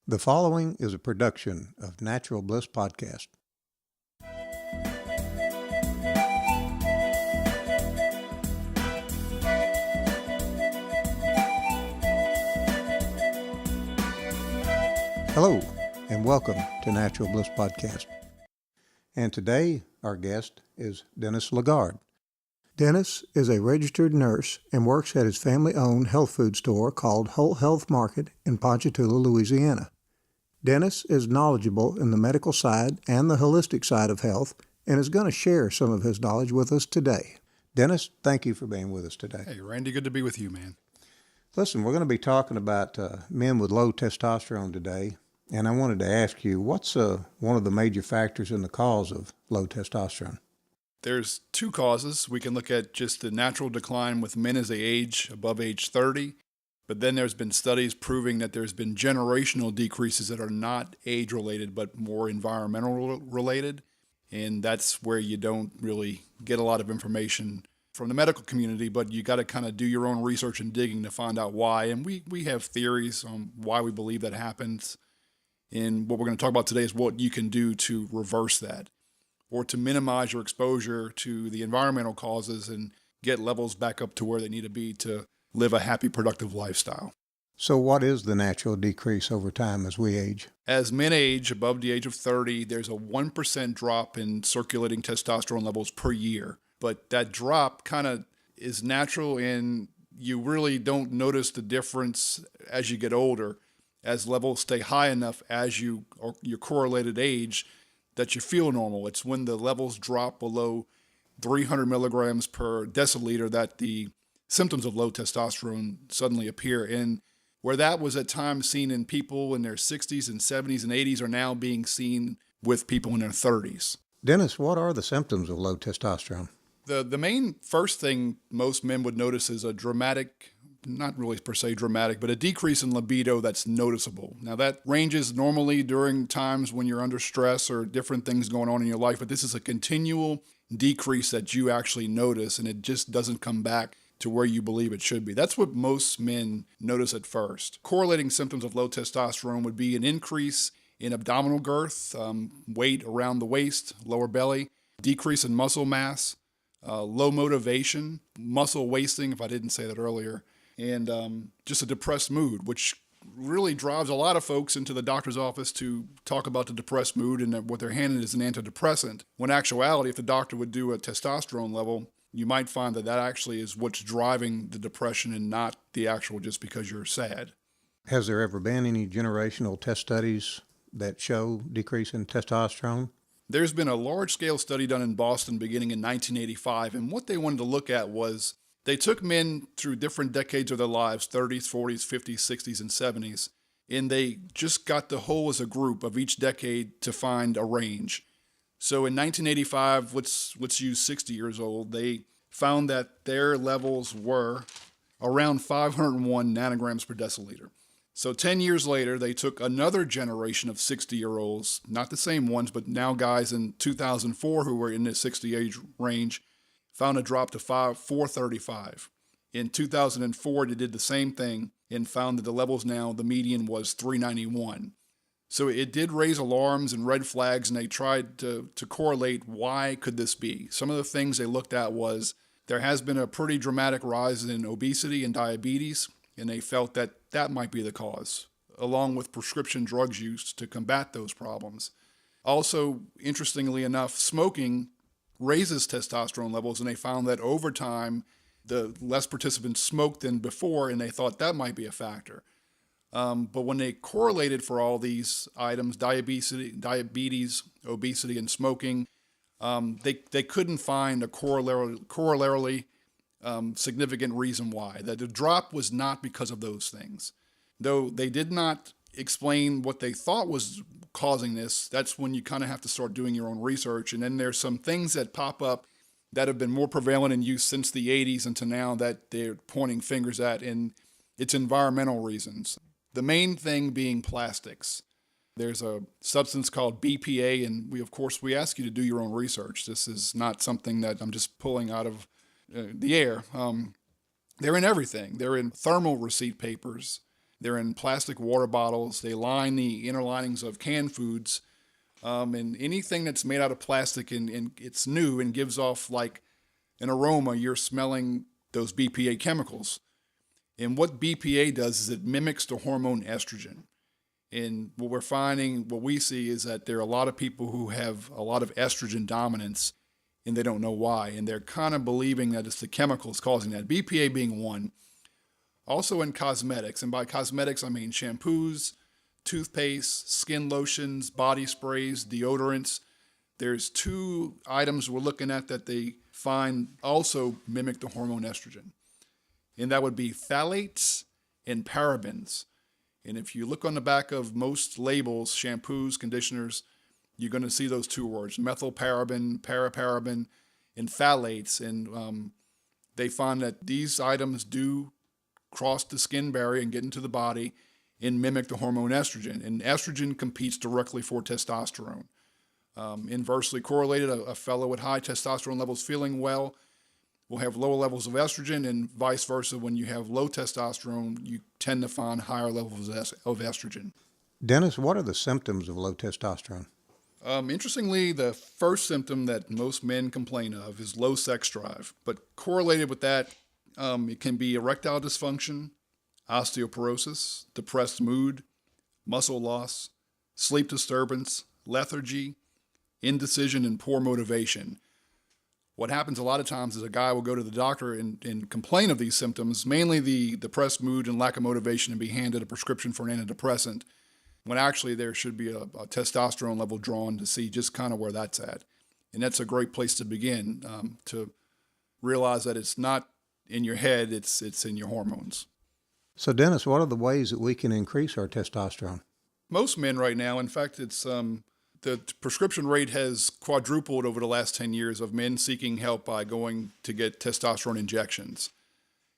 The following is a production of Natural Bliss Podcast. Hello, and welcome to Natural Bliss Podcast. And today, our guest is Dennis Lagard. Dennis is a registered nurse and works at his family-owned health food store called Whole Health Market in Ponchatoula, Louisiana. Dennis is knowledgeable in the medical side and the holistic side of health and is going to share some of his knowledge with us today. Dennis, thank you for being with us today. Hey, Randy, good to be with you, man. Listen, we're going to be talking about men with low testosterone today, and I wanted to ask you, what's one of the major factors in the cause of low testosterone? There's two causes. We can look at just the natural decline with men as they age above age 30, but then there's been studies proving that there's been generational decreases that are not age-related, but more environmental-related, and that's where you don't really get a lot of information from the medical community, but you got to kind of do your own research and digging to find out why, and we have theories on why we believe that happens, and what we're going to talk about today is what you can do to reverse that, or to minimize your exposure to the environmental causes and get levels back up to where they need to be to live a happy, productive lifestyle. So what is the natural decrease over time as we age? As men age above the age of 30, there's a 1% drop in circulating testosterone levels per year. But that drop kind of is natural, and you really don't notice the difference as you get older, as levels stay high enough as your correlated age that you feel normal. It's when the levels drop below 300 milligrams per deciliter that the symptoms of low testosterone suddenly appear. And where that was at times seen in people in their 60s and 70s and 80s are now being seen with people in their 30s. Dennis, what are the symptoms of low testosterone? The main first thing most men would notice is a dramatic, not really per se dramatic, but a decrease in libido that's noticeable. Now that ranges normally during times when you're under stress or different things going on in your life, but this is a continual decrease that you actually notice, and it just doesn't come back to where you believe it should be. That's what most men notice at first. Correlating symptoms of low testosterone would be an increase in abdominal girth, weight around the waist, lower belly, decrease in muscle mass, low motivation, muscle wasting, if I didn't say that earlier, and just a depressed mood, which really drives a lot of folks into the doctor's office to talk about the depressed mood and that what they're handed is an antidepressant. When in actuality, if the doctor would do a testosterone level, you might find that actually is what's driving the depression and not the actual just because you're sad. Has there ever been any generational test studies that show decrease in testosterone? There's been a large-scale study done in Boston beginning in 1985, and what they wanted to look at was they took men through different decades of their lives, 30s, 40s, 50s, 60s, and 70s, and they just got the whole as a group of each decade to find a range. So in 1985, let's use 60 years old, they found that their levels were around 501 nanograms per deciliter. So 10 years later, they took another generation of 60-year-olds, not the same ones, but now guys in 2004 who were in the 60 age range, found a drop to 435. In 2004, they did the same thing and found that the levels now, the median was 391. So it did raise alarms and red flags, and they tried to correlate why could this be. Some of the things they looked at was there has been a pretty dramatic rise in obesity and diabetes, and they felt that that might be the cause, along with prescription drugs used to combat those problems. Also, interestingly enough, smoking raises testosterone levels, and they found that over time, the less participants smoked than before, and they thought that might be a factor. But when they correlated for all these items, diabetes, obesity, and smoking, they couldn't find a corollary significant reason why. That the drop was not because of those things. Though they did not explain what they thought was causing this, that's when you kind of have to start doing your own research. And then there's some things that pop up that have been more prevalent in use since the 80s until now that they're pointing fingers at, and it's environmental reasons. The main thing being plastics. There's a substance called BPA, and we ask you to do your own research. This is not something that I'm just pulling out of the air. They're in everything. They're in thermal receipt papers. They're in plastic water bottles. They line the inner linings of canned foods. And anything that's made out of plastic and it's new and gives off like an aroma, you're smelling those BPA chemicals. And what BPA does is it mimics the hormone estrogen. And what we see is that there are a lot of people who have a lot of estrogen dominance and they don't know why. And they're kind of believing that it's the chemicals causing that, BPA being one. Also in cosmetics, and by cosmetics I mean shampoos, toothpaste, skin lotions, body sprays, deodorants. There's 2 items we're looking at that they find also mimic the hormone estrogen. And that would be phthalates and parabens. And if you look on the back of most labels, shampoos, conditioners, you're going to see those 2 words, methylparaben, paraparaben, and phthalates. And they find that these items do cross the skin barrier and get into the body and mimic the hormone estrogen. And estrogen competes directly for testosterone. Inversely correlated, a fellow with high testosterone levels feeling well will have lower levels of estrogen, and vice versa. When you have low testosterone, you tend to find higher levels of estrogen. Dennis, what are the symptoms of low testosterone? Interestingly, the first symptom that most men complain of is low sex drive, but correlated with that, it can be erectile dysfunction, osteoporosis, depressed mood, muscle loss, sleep disturbance, lethargy, indecision, and poor motivation. What happens a lot of times is a guy will go to the doctor and complain of these symptoms, mainly the depressed mood and lack of motivation, and be handed a prescription for an antidepressant, when actually there should be a testosterone level drawn to see just kind of where that's at. And that's a great place to begin, to realize that it's not in your head, it's in your hormones. So Dennis, what are the ways that we can increase our testosterone? Most men right now, in fact, the prescription rate has quadrupled over the last 10 years of men seeking help by going to get testosterone injections.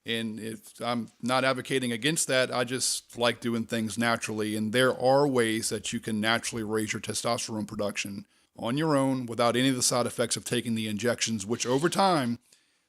And if I'm not advocating against that, I just like doing things naturally. And there are ways that you can naturally raise your testosterone production on your own without any of the side effects of taking the injections, which over time,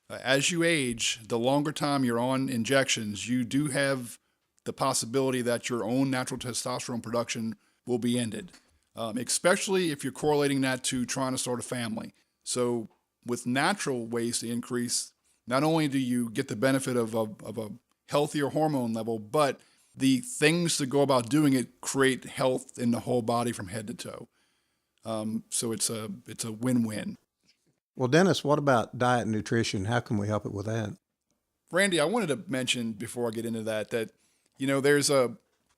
as you age, the longer time you're on injections, you do have the possibility that your own natural testosterone production will be ended. Especially if you're correlating that to trying to start a family. So with natural ways to increase, not only do you get the benefit of a healthier hormone level, but the things to go about doing it create health in the whole body from head to toe. So it's a win-win. Well, Dennis, what about diet and nutrition? How can we help it with that? Randy, I wanted to mention before I get into that,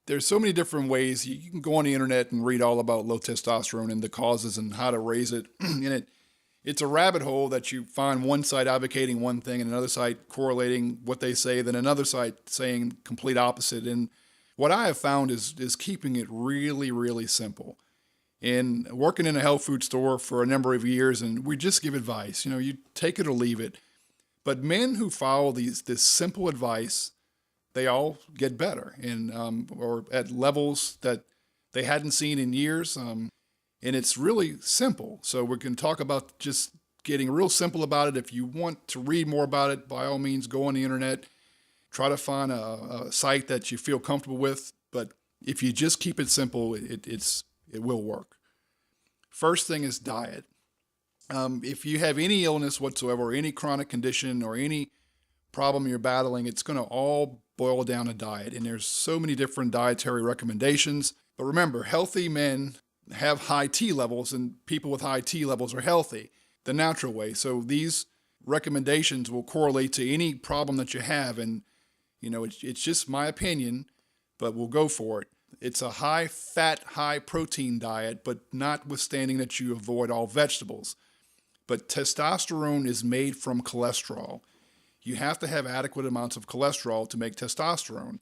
there's so many different ways. You can go on the internet and read all about low testosterone and the causes and how to raise it. And it's a rabbit hole that you find one site advocating one thing and another site correlating what they say, then another site saying complete opposite. And what I have found is keeping it really, really simple. And working in a health food store for a number of years, and we just give advice. You take it or leave it. But men who follow this simple advice, they all get better, and or at levels that they hadn't seen in years. And it's really simple. So we can talk about just getting real simple about it. If you want to read more about it, by all means, go on the internet. Try to find a site that you feel comfortable with. But if you just keep it simple, it will work. First thing is diet. If you have any illness whatsoever, or any chronic condition, or any problem you're battling, it's going to all boil down to diet. And there's so many different dietary recommendations. But remember, healthy men have high T levels, and people with high T levels are healthy the natural way. So these recommendations will correlate to any problem that you have. And, it's just my opinion, but we'll go for it. It's a high fat, high protein diet, but notwithstanding that you avoid all vegetables. But testosterone is made from cholesterol. You have to have adequate amounts of cholesterol to make testosterone.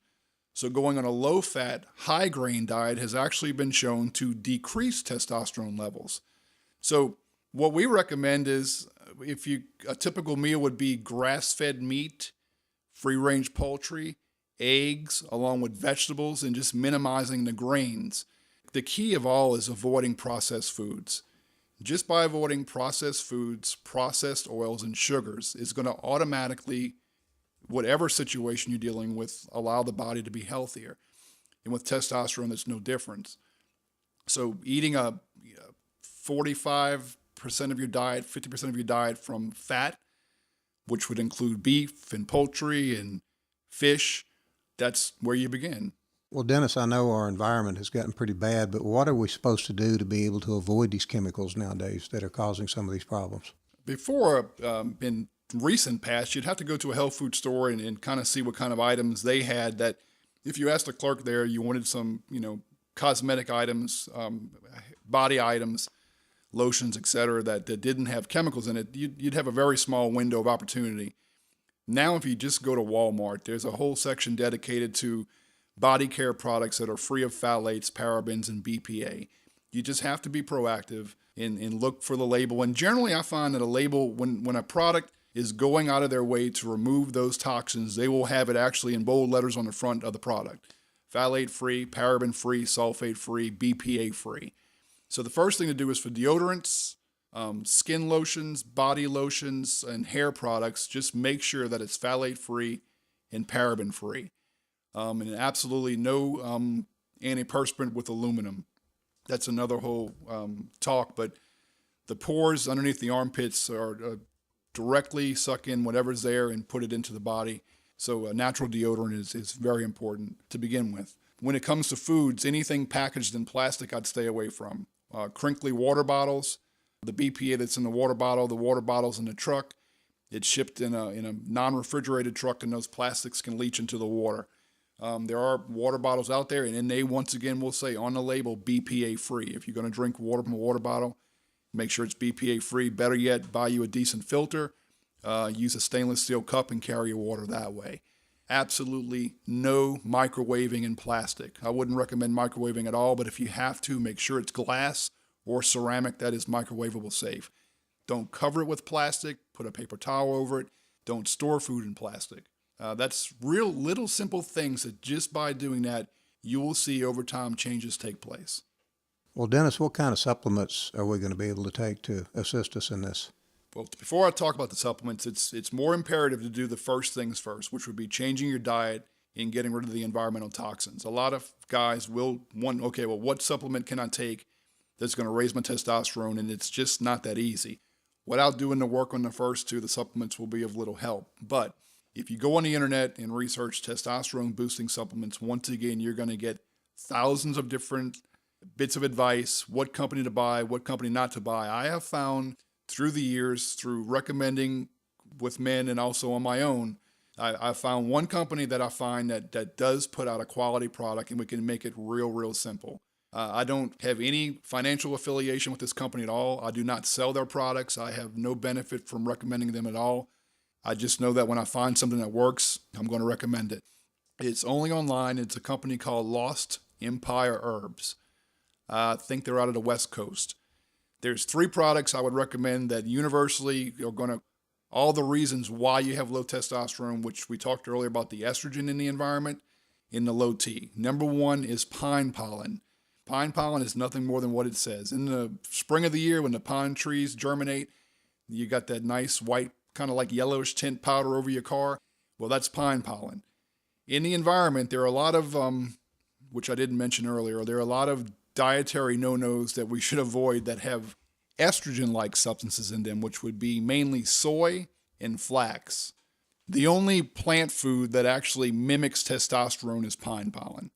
So going on a low-fat, high-grain diet has actually been shown to decrease testosterone levels. So what we recommend is a typical meal would be grass-fed meat, free-range poultry, eggs, along with vegetables, and just minimizing the grains. The key of all is avoiding processed foods. Just by avoiding processed foods, processed oils, and sugars is going to automatically, whatever situation you're dealing with, allow the body to be healthier. And with testosterone, there's no difference. So eating a 45% of your diet, 50% of your diet from fat, which would include beef and poultry and fish, that's where you begin. Well, Dennis, I know our environment has gotten pretty bad, but what are we supposed to do to be able to avoid these chemicals nowadays that are causing some of these problems? Before, in recent past, you'd have to go to a health food store and kind of see what kind of items they had. That if you asked the clerk there, you wanted some, cosmetic items, body items, lotions, etc., that didn't have chemicals in it, you'd have a very small window of opportunity. Now, if you just go to Walmart, there's a whole section dedicated to body care products that are free of phthalates, parabens, and BPA. You just have to be proactive and look for the label. And generally, I find that a label, when a product is going out of their way to remove those toxins, they will have it actually in bold letters on the front of the product. Phthalate-free, paraben-free, sulfate-free, BPA-free. So the first thing to do is for deodorants, skin lotions, body lotions, and hair products, just make sure that it's phthalate-free and paraben-free. And absolutely no antiperspirant with aluminum. That's another whole talk, but the pores underneath the armpits are directly suck in whatever's there and put it into the body. So natural deodorant is very important to begin with. When it comes to foods, anything packaged in plastic I'd stay away from. Crinkly water bottles, the BPA that's in the water bottle's in the truck. It's shipped in a non-refrigerated truck, and those plastics can leach into the water. There are water bottles out there, and then they once again will say on the label BPA free. If you're going to drink water from a water bottle, make sure it's BPA free. Better yet, buy you a decent filter, use a stainless steel cup, and carry your water that way. Absolutely no microwaving in plastic. I wouldn't recommend microwaving at all, but if you have to, make sure it's glass or ceramic that is microwavable safe. Don't cover it with plastic. Put a paper towel over it. Don't store food in plastic. That's real little simple things that just by doing that, you will see over time changes take place. Well, Dennis, what kind of supplements are we going to be able to take to assist us in this? Well, before I talk about the supplements, it's more imperative to do the first things first, which would be changing your diet and getting rid of the environmental toxins. A lot of guys will want, okay, well, what supplement can I take that's going to raise my testosterone? And it's just not that easy. Without doing the work on the first two, the supplements will be of little help. But if you go on the internet and research testosterone boosting supplements, once again, you're going to get thousands of different bits of advice, what company to buy, what company not to buy. I have found through the years, through recommending with men and also on my own, I found one company that I find that does put out a quality product, and we can make it real simple. I don't have any financial affiliation with this company at all. I do not sell their products. I have no benefit from recommending them at all. I just know that when I find something that works, I'm going to recommend it. It's only online. It's a company called Lost Empire Herbs. I think they're out of the West Coast. There's 3 products I would recommend that universally are going to, all the reasons why you have low testosterone, which we talked earlier about the estrogen in the environment, in the low T. Number 1 is pine pollen. Pine pollen is nothing more than what it says. In the spring of the year, when the pine trees germinate, you got that nice white, kind of like yellowish tint powder over your car. Well, that's pine pollen. In the environment, there are a lot of, which I didn't mention earlier, there are a lot of dietary no-nos that we should avoid that have estrogen-like substances in them, which would be mainly soy and flax. The only plant food that actually mimics testosterone is pine pollen.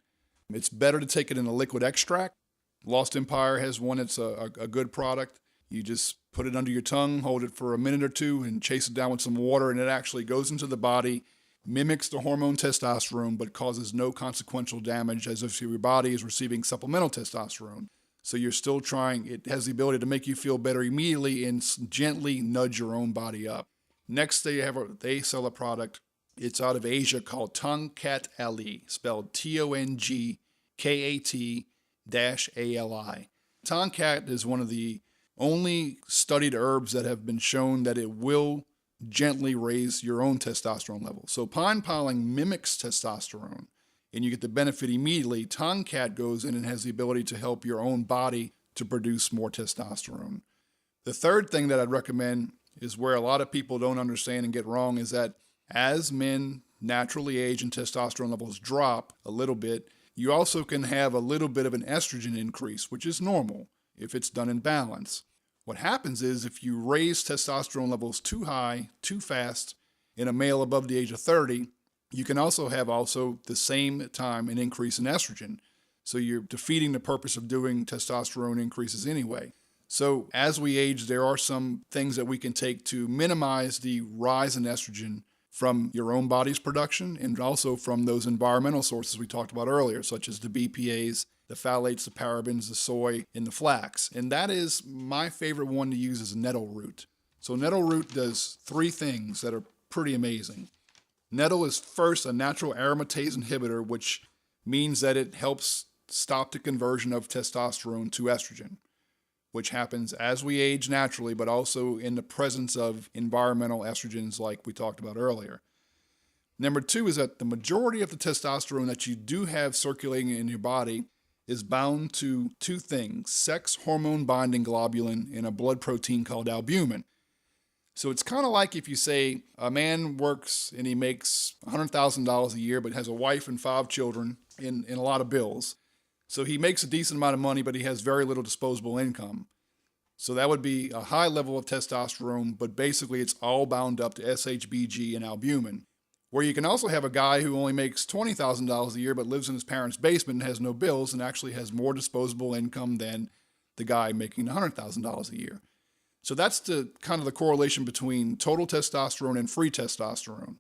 It's better to take it in a liquid extract. Lost Empire has one that's a good product. You just put it under your tongue, hold it for a minute or two, and chase it down with some water, and it actually goes into the body, mimics the hormone testosterone, but causes no consequential damage as if your body is receiving supplemental testosterone. So you're still trying, it has the ability to make you feel better immediately and gently nudge your own body up. Next, they sell a product. It's out of Asia called Tongkat Ali, spelled Tongkat-Ali. Tongkat is one of the only studied herbs that have been shown that it will gently raise your own testosterone level. So pine pollen mimics testosterone, and you get the benefit immediately. Tongkat goes in and has the ability to help your own body to produce more testosterone. The third thing that I'd recommend is where a lot of people don't understand and get wrong is that as men naturally age and testosterone levels drop a little bit, You also can have a little bit of an estrogen increase, which is normal if it's done in balance. What happens is if you raise testosterone levels too high, too fast in a male above the age of 30, you can also have the same time an increase in estrogen. So you're defeating the purpose of doing testosterone increases anyway. So as we age, there are some things that we can take to minimize the rise in estrogen from your own body's production and also from those environmental sources we talked about earlier, such as the BPAs, the phthalates, the parabens, the soy, and the flax. And that is my favorite one to use is nettle root. So nettle root does 3 things that are pretty amazing. Nettle is first a natural aromatase inhibitor, which means that it helps stop the conversion of testosterone to estrogen, which happens as we age naturally, but also in the presence of environmental estrogens like we talked about earlier. Number 2 is that the majority of the testosterone that you do have circulating in your body is bound to 2 things, sex hormone binding globulin and a blood protein called albumin. So it's kind of like if you say a man works and he makes $100,000 a year but has a wife and 5 children and a lot of bills. So he makes a decent amount of money, but he has very little disposable income. So that would be a high level of testosterone, but basically it's all bound up to SHBG and albumin. Where you can also have a guy who only makes $20,000 a year, but lives in his parents' basement and has no bills and actually has more disposable income than the guy making $100,000 a year. So that's the kind of the correlation between total testosterone and free testosterone.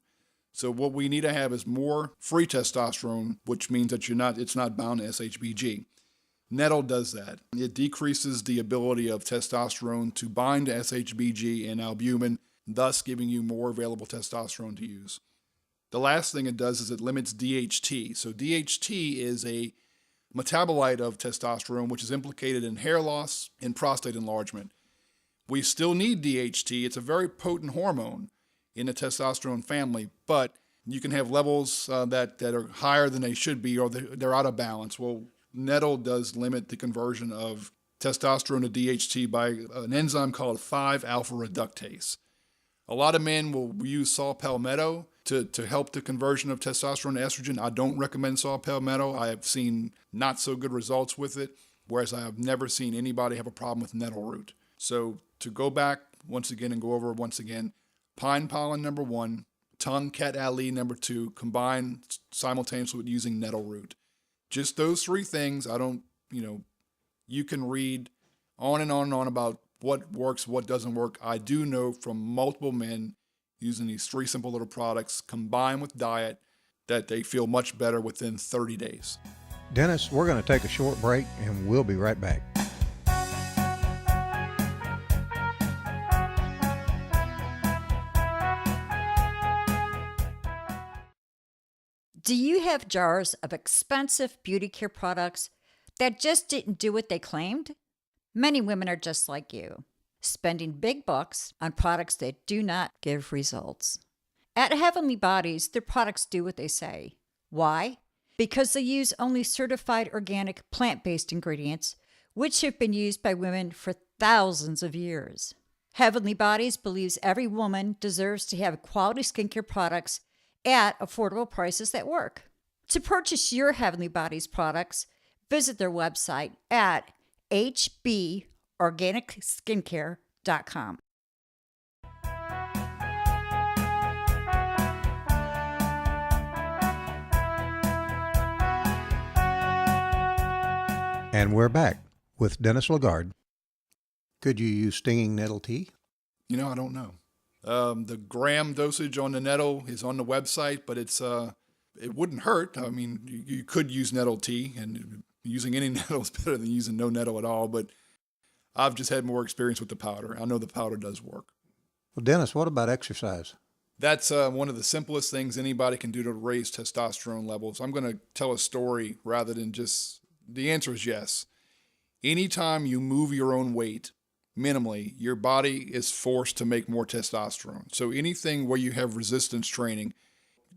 So what we need to have is more free testosterone, which means that it's not bound to SHBG. Nettle does that. It decreases the ability of testosterone to bind to SHBG and albumin, thus giving you more available testosterone to use. The last thing it does is it limits DHT. So DHT is a metabolite of testosterone, which is implicated in hair loss and prostate enlargement. We still need DHT. It's a very potent hormone in the testosterone family, but you can have levels that are higher than they should be or they're out of balance. Well, nettle does limit the conversion of testosterone to DHT by an enzyme called 5-alpha reductase. A lot of men will use saw palmetto to help the conversion of testosterone to estrogen. I don't recommend saw palmetto. I have seen not so good results with it, whereas I have never seen anybody have a problem with nettle root. So to go back once again and go over once again, pine pollen number 1, tongue-cat alley number 2, combined simultaneously with using nettle root. Just those 3 things. You can read on and on and on about what works, what doesn't work. I do know from multiple men using these 3 simple little products combined with diet that they feel much better within 30 days. Dennis, we're going to take a short break and we'll be right back. Do you have jars of expensive beauty care products that just didn't do what they claimed? Many women are just like you, spending big bucks on products that do not give results. At Heavenly Bodies, their products do what they say. Why? Because they use only certified organic plant-based ingredients, which have been used by women for thousands of years. Heavenly Bodies believes every woman deserves to have quality skincare products at affordable prices that work. To purchase your Heavenly Bodies products, visit their website at hborganicskincare.com. And we're back with Dennis Lagard. Could you use stinging nettle tea? I don't know. The gram dosage on the nettle is on the website, but it wouldn't hurt. I mean, you could use nettle tea, and using any nettle is better than using no nettle at all, but I've just had more experience with the powder. I know the powder does work. Well, Dennis, what about exercise? That's one of the simplest things anybody can do to raise testosterone levels. I'm going to tell a story rather than the answer is yes. Anytime you move your own weight, minimally, your body is forced to make more testosterone. So anything where you have resistance training,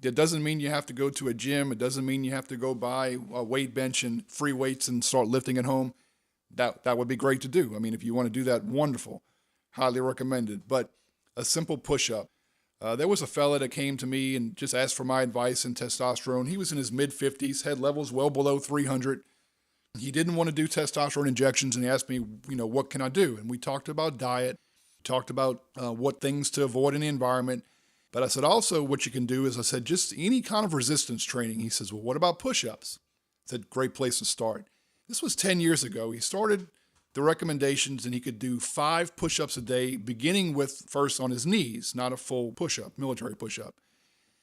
that doesn't mean you have to go to a gym. It doesn't mean you have to go buy a weight bench and free weights and start lifting at home. That would be great to do. I mean, if you want to do that, wonderful. Highly recommended. But a simple push-up. There was a fella that came to me and just asked for my advice in testosterone. He was in his mid-50s, had levels well below 300. He didn't want to do testosterone injections, and he asked me, what can I do? And we talked about diet, talked about what things to avoid in the environment. But I said, also, what you can do is, I said, just any kind of resistance training. He says, well, what about push-ups? I said, great place to start. This was 10 years ago. He started the recommendations, and he could do 5 push-ups a day, beginning with first on his knees, not a full push-up, military push-up.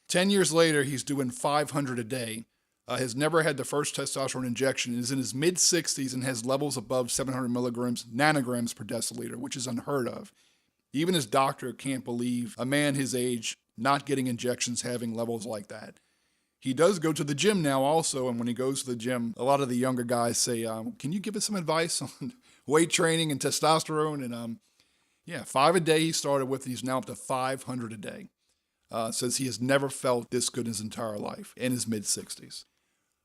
10 years later, he's doing 500 a day, has never had the first testosterone injection, is in his mid-60s, and has levels above 700 nanograms per deciliter, which is unheard of. Even his doctor can't believe a man his age not getting injections having levels like that. He does go to the gym now also, and when he goes to the gym, a lot of the younger guys say, can you give us some advice on weight training and testosterone? And 5 a day he started with. He's now up to 500 a day. Says he has never felt this good in his entire life, in his mid-60s.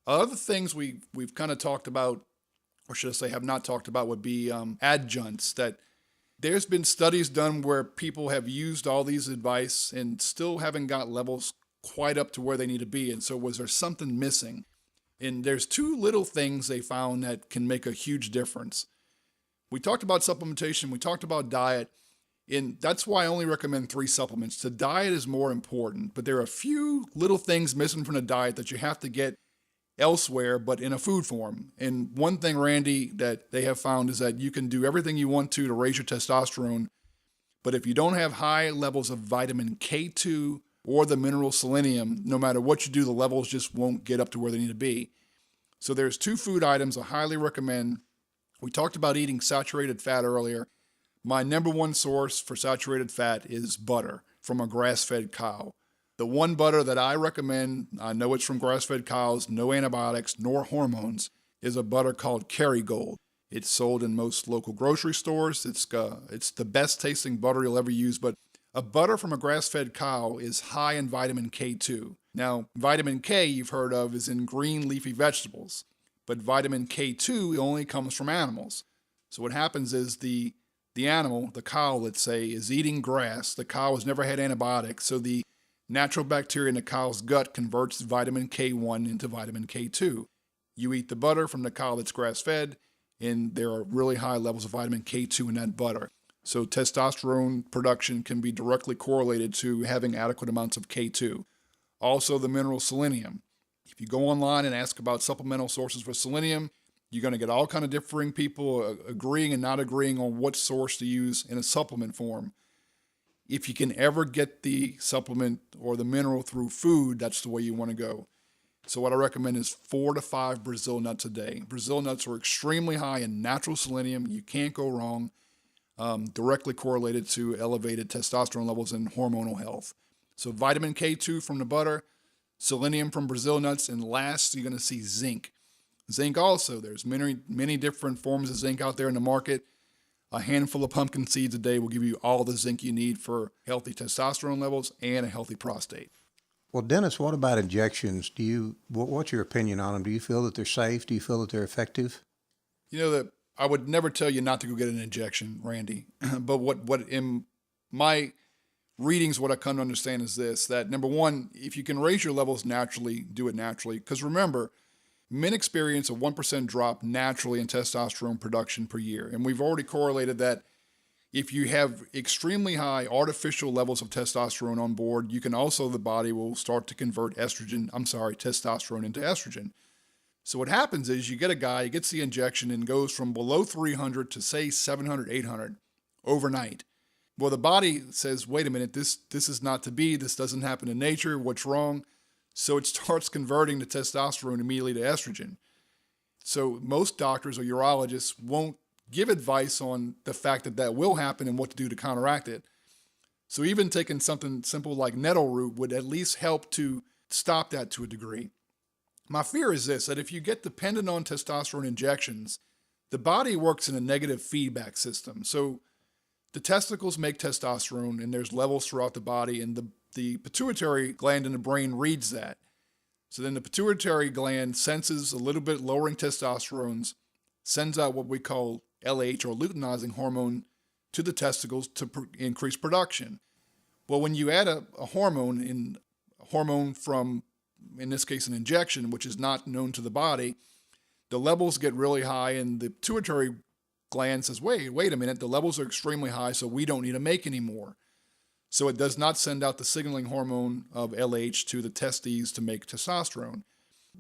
Other things we've kind of talked about, or should I say have not talked about, would be adjuncts. That there's been studies done where people have used all these advice and still haven't got levels quite up to where they need to be. And so was there something missing? And there's 2 little things they found that can make a huge difference. We talked about supplementation, we talked about diet, and that's why I only recommend 3 supplements. The diet is more important, but there are a few little things missing from the diet that you have to get elsewhere, but in a food form. And one thing, Randy, that they have found is that you can do everything you want to raise your testosterone, but if you don't have high levels of vitamin K2 or the mineral selenium, no matter what you do, the levels just won't get up to where they need to be. So there's 2 food items I highly recommend. We talked about eating saturated fat earlier. My number 1 source for saturated fat is butter from a grass-fed cow. The one butter that I recommend, I know it's from grass-fed cows, no antibiotics nor hormones, is a butter called Kerrygold. It's sold in most local grocery stores. It's the best tasting butter you'll ever use, but a butter from a grass-fed cow is high in vitamin K2. Now, vitamin K you've heard of is in green leafy vegetables, but vitamin K2 only comes from animals. So what happens is the animal, the cow, let's say, is eating grass. The cow has never had antibiotics, so the natural bacteria in the cow's gut converts vitamin K1 into vitamin K2. You eat the butter from the cow that's grass-fed, and there are really high levels of vitamin K2 in that butter. So testosterone production can be directly correlated to having adequate amounts of K2. Also, the mineral selenium. If you go online and ask about supplemental sources for selenium, you're going to get all kind of differing people agreeing and not agreeing on what source to use in a supplement form. If you can ever get the supplement or the mineral through food, that's the way you want to go. So what I recommend is 4 to 5 Brazil nuts a day. Brazil nuts are extremely high in natural selenium. You can't go wrong. Directly correlated to elevated testosterone levels and hormonal health. So vitamin K2 from the butter, selenium from Brazil nuts, and last you're going to see zinc. Zinc also, there's many different forms of zinc out there in the market. A handful of pumpkin seeds a day will give you all the zinc you need for healthy testosterone levels and a healthy prostate. Well, Dennis, what about injections? What's your opinion on them? Do you feel that they're safe? Do you feel that they're effective? That I would never tell you not to go get an injection, Randy. But what in my readings, what I come to understand is this, that number 1, if you can raise your levels naturally, do it naturally. Because remember, men experience a 1% drop naturally in testosterone production per year. And we've already correlated that if you have extremely high artificial levels of testosterone on board, the body will start to convert testosterone into estrogen. So what happens is you get a guy, he gets the injection and goes from below 300 to say 700, 800 overnight. Well, the body says, wait a minute, this is not to be, this doesn't happen in nature, what's wrong? So it starts converting the testosterone immediately to estrogen. So most doctors or urologists won't give advice on the fact that will happen and what to do to counteract it. So even taking something simple like nettle root would at least help to stop that to a degree. My fear is this, that if you get dependent on testosterone injections, the body works in a negative feedback system. So the testicles make testosterone and there's levels throughout the body, and the pituitary gland in the brain reads that. So then the pituitary gland senses a little bit lowering testosterones, sends out what we call LH or luteinizing hormone to the testicles to increase production. Well, when you add a hormone from, in this case, an injection, which is not known to the body, the levels get really high, and the pituitary gland says, wait a minute, the levels are extremely high, so we don't need to make any more. So it does not send out the signaling hormone of LH to the testes to make testosterone.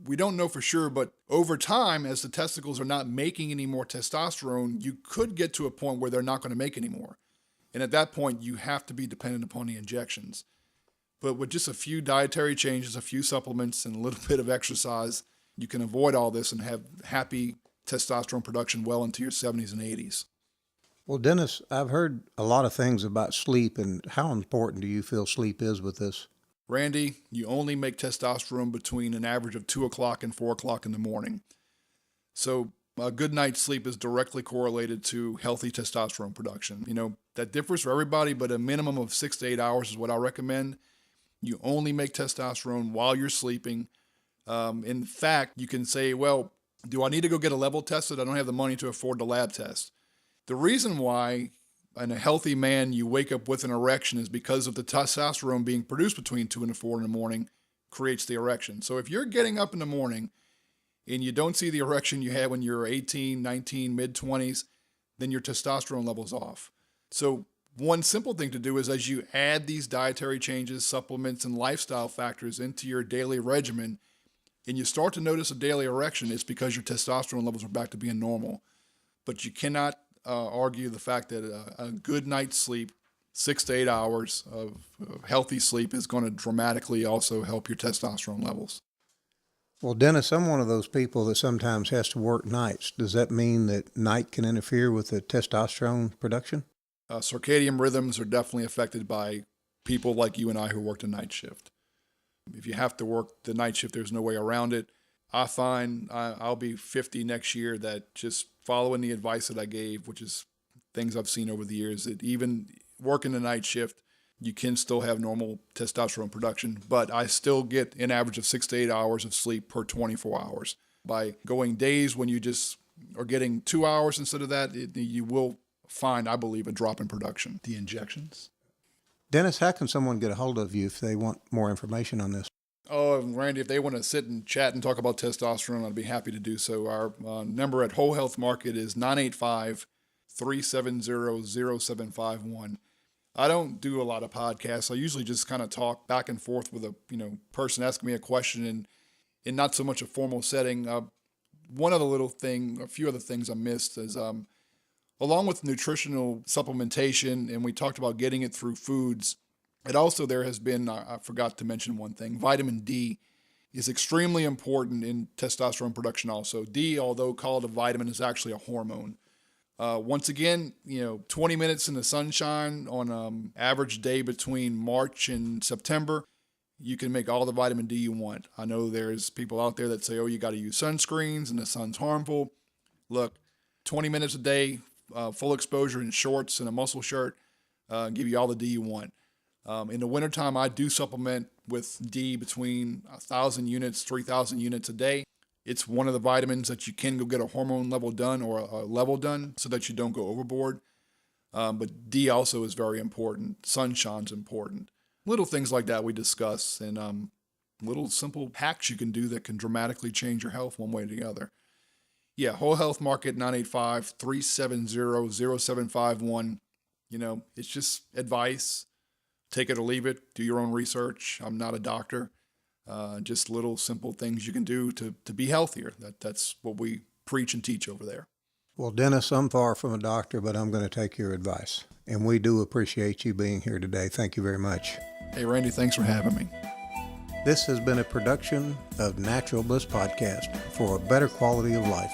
We don't know for sure, but over time, as the testicles are not making any more testosterone, you could get to a point where they're not going to make any more. And at that point, you have to be dependent upon the injections. But with just a few dietary changes, a few supplements, and a little bit of exercise, you can avoid all this and have happy testosterone production well into your 70s and 80s. Well, Dennis, I've heard a lot of things about sleep, and how important do you feel sleep is with this? Randy, you only make testosterone between an average of 2 o'clock and 4 o'clock in the morning. So a good night's sleep is directly correlated to healthy testosterone production. That differs for everybody, but a minimum of 6 to 8 hours is what I recommend. You only make testosterone while you're sleeping. In fact, you can say, well, do I need to go get a level tested? I don't have the money to afford the lab test. The reason why in a healthy man you wake up with an erection is because of the testosterone being produced between 2 and 4 in the morning creates the erection. So if you're getting up in the morning and you don't see the erection you had when you were 18, 19, mid-20s, then your testosterone level's off. So one simple thing to do is as you add these dietary changes, supplements, and lifestyle factors into your daily regimen, and you start to notice a daily erection, it's because your testosterone levels are back to being normal. But you cannot argue the fact that a good night's sleep, 6 to 8 hours of healthy sleep, is going to dramatically also help your testosterone levels. Well, Dennis, I'm one of those people that sometimes has to work nights. Does that mean that night can interfere with the testosterone production? Circadian rhythms are definitely affected by people like you and I who work the night shift. If you have to work the night shift, there's no way around it. I find I'll be 50 next year that just following the advice that I gave, which is things I've seen over the years, that even working the night shift, you can still have normal testosterone production, but I still get an average of 6 to 8 hours of sleep per 24 hours. By going days when you just are getting 2 hours instead of that, you will find, I believe, a drop in production. The injections. Dennis, how can someone get a hold of you if they want more information on this? Oh, Randy, if they want to sit and chat and talk about testosterone, I'd be happy to do so. Our number at Whole Health Market is 985-370-0751. I don't do a lot of podcasts. I usually just kind of talk back and forth with a person asking me a question and in not so much a formal setting. A few other things I missed is along with nutritional supplementation, and we talked about getting it through foods, there has been, I forgot to mention one thing, vitamin D is extremely important in testosterone production also. D, although called a vitamin, is actually a hormone. Once again, 20 minutes in the sunshine on an average day between March and September, you can make all the vitamin D you want. I know there's people out there that say, you got to use sunscreens and the sun's harmful. Look, 20 minutes a day, full exposure in shorts and a muscle shirt, give you all the D you want. In the wintertime, I do supplement with D between 1,000 units, 3,000 units a day. It's one of the vitamins that you can go get a hormone level done or a level done so that you don't go overboard. But D also is very important. Sunshine's important. Little things like that we discuss, and little simple hacks you can do that can dramatically change your health one way or the other. Yeah, Whole Health Market, 985-370-0751. It's just advice. Take it or leave it. Do your own research. I'm not a doctor. Just little simple things you can do to be healthier. That's what we preach and teach over there. Well, Dennis, I'm far from a doctor, but I'm going to take your advice. And we do appreciate you being here today. Thank you very much. Hey, Randy, thanks for having me. This has been a production of Natural Bliss Podcast for a better quality of life.